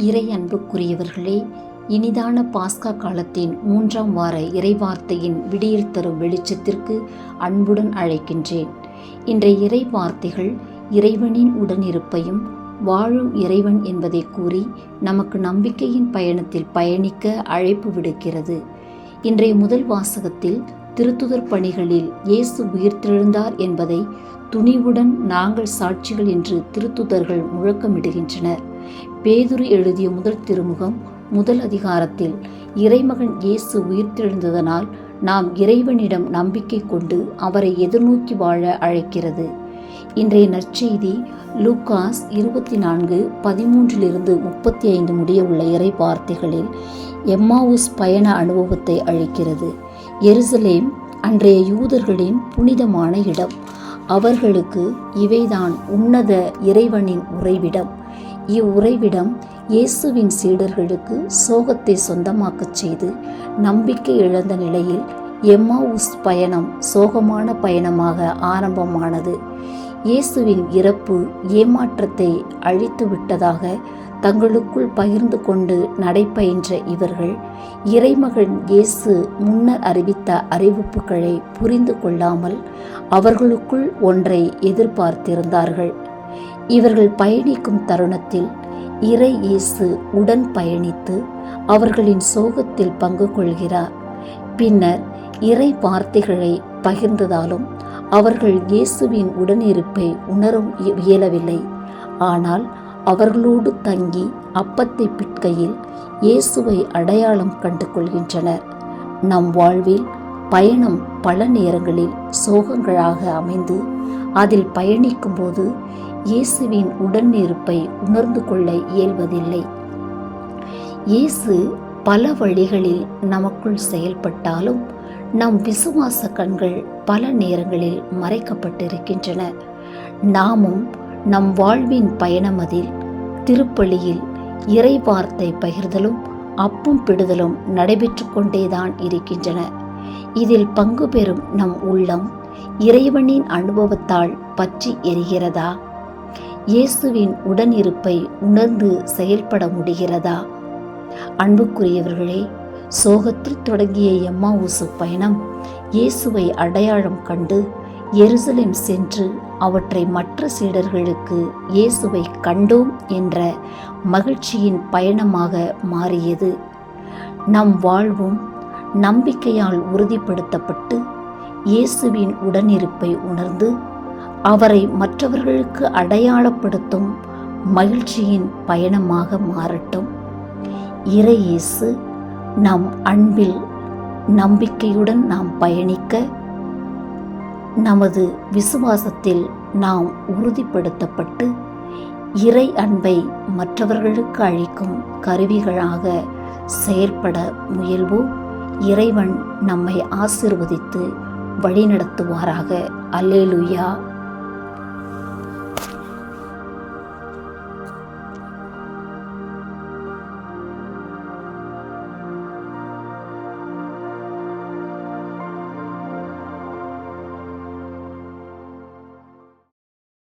இறை அன்புக்குரியவர்களே, இனிதான பாஸ்கா காலத்தின் 3ஆம் வார இறைவார்த்தையின் விடியல் தரும் வெளிச்சத்திற்கு அன்புடன் அழைக்கின்றேன். இன்றைய இறை வார்த்தைகள் இறைவனின் உடனிருப்பையும் வாழும் இறைவன் என்பதை கூறி நமக்கு நம்பிக்கையின் பயணத்தில் பயணிக்க அழைப்பு விடுக்கிறது. இன்றைய முதல் வாசகத்தில் திருத்துதர் பணிகளில் இயேசு உயிர்த்தெழுந்தார் என்பதை துணிவுடன் நாங்கள் சாட்சிகள் என்று திருத்துதர்கள் முழக்கமிடுகின்றனர். பேதுரு எழுதிய முதல் திருமுகம் முதல் அதிகாரத்தில் இறைமகன் இயேசு உயிர்த்தெழுந்ததனால் நாம் இறைவனிடம் நம்பிக்கை கொண்டு அவரை எதிர்நோக்கி வாழ அழைக்கிறது. இன்றைய நற்செய்தி லூகாஸ் 24:13-35 முடிய உள்ள இறை வார்த்தைகளில் எம்மாவுஸ் பயண அனுபவத்தை அளிக்கிறது. எருசலேம் அன்றைய யூதர்களின் புனிதமான இடம். அவர்களுக்கு இவைதான் உன்னத இறைவனின் உறைவிடம். இவ்வுறைவிடம் இயேசுவின் சீடர்களுக்கு சோகத்தை சொந்தமாக்கச் செய்து நம்பிக்கை இழந்த நிலையில் எம்மாவுஸ் பயணம் சோகமான பயணமாக ஆரம்பமானது. இயேசுவின் இறப்பு ஏமாற்றத்தை அழித்து விட்டதாக தங்களுக்குள் பகிர்ந்து கொண்டு நடைபயின்ற இவர்கள் இறைமகன் இயேசு முன்னர் அறிவித்த அறிவிப்புகளை புரிந்து கொள்ளாமல் அவர்களுக்குள் ஒன்றை எதிர்பார்த்திருந்தார்கள். இவர்கள் பயணிக்கும் தருணத்தில் இறை இயேசு உடன் பயணித்து அவர்களின் சோகத்தில் பங்கு கொள்கிறார். பின்னர் இறை வார்த்தைகளை பகிர்ந்ததாலும் அவர்கள் இயேசுவின் உடனிருப்பை உணர இயலவில்லை. ஆனால் அவர்களோடு தங்கி அப்பத்தை பிட்கையில் இயேசுவை அடையாளம் கண்டு கொள்கின்றனர். நம் வாழ்வில் பயணம் பல நேரங்களில் சோகங்களாக அமைந்து அதில் பயணிக்கும் போது இயேசுவின் உடனிருப்பை உணர்ந்து கொள்ள இயல்வதில்லை. இயேசு பல வழிகளில் நமக்குள் செயல்பட்டாலும் நம் விசுவாச கண்கள் பல நேரங்களில் மறைக்கப்பட்டிருக்கின்றன. நாமும் நம் வாழ்வின் பயணமதில் திருப்பலியில் இறை வார்த்தை பகிர்தலும் அப்பம் பிடுதலும் நடைபெற்று கொண்டேதான் இருக்கின்றன. இதில் பங்கு பெறும் நம் உள்ளம் இறைவனின் அனுபவத்தால் பற்றி எரிகிறதா? இயேசுவின் உடனிருப்பை உணர்ந்து செயல்பட முடிகிறதா? அன்புக்குரியவர்களே, சோகத்தில் தொடங்கிய எம்மாவுசு பயணம் இயேசுவை அடையாளம் கண்டு எருசலேம் சென்று அவற்றை மற்ற சீடர்களுக்கு இயேசுவை கண்டோம் என்ற மகிழ்ச்சியின் பயணமாக மாறியது. நம் வாழ்வும் நம்பிக்கையால் உறுதிப்படுத்தப்பட்டு இயேசுவின் உடனிருப்பை உணர்ந்து அவரை மற்றவர்களுக்கு அடையாளப்படுத்தும் மகிழ்ச்சியின் பயணமாக மாறட்டும். இறை இயேசு நம் அன்பில் நம்பிக்கையுடன் நாம் பயணிக்க, நமது விசுவாசத்தில் நாம் உறுதிப்படுத்தப்பட்டு இறை அன்பை மற்றவர்களுக்கு அளிக்கும் கருவிகளாக செயல்பட முயல்வோம். இறைவன் நம்மை ஆசீர்வதித்து வழிநடத்துவாராக. அல்லேலூயா.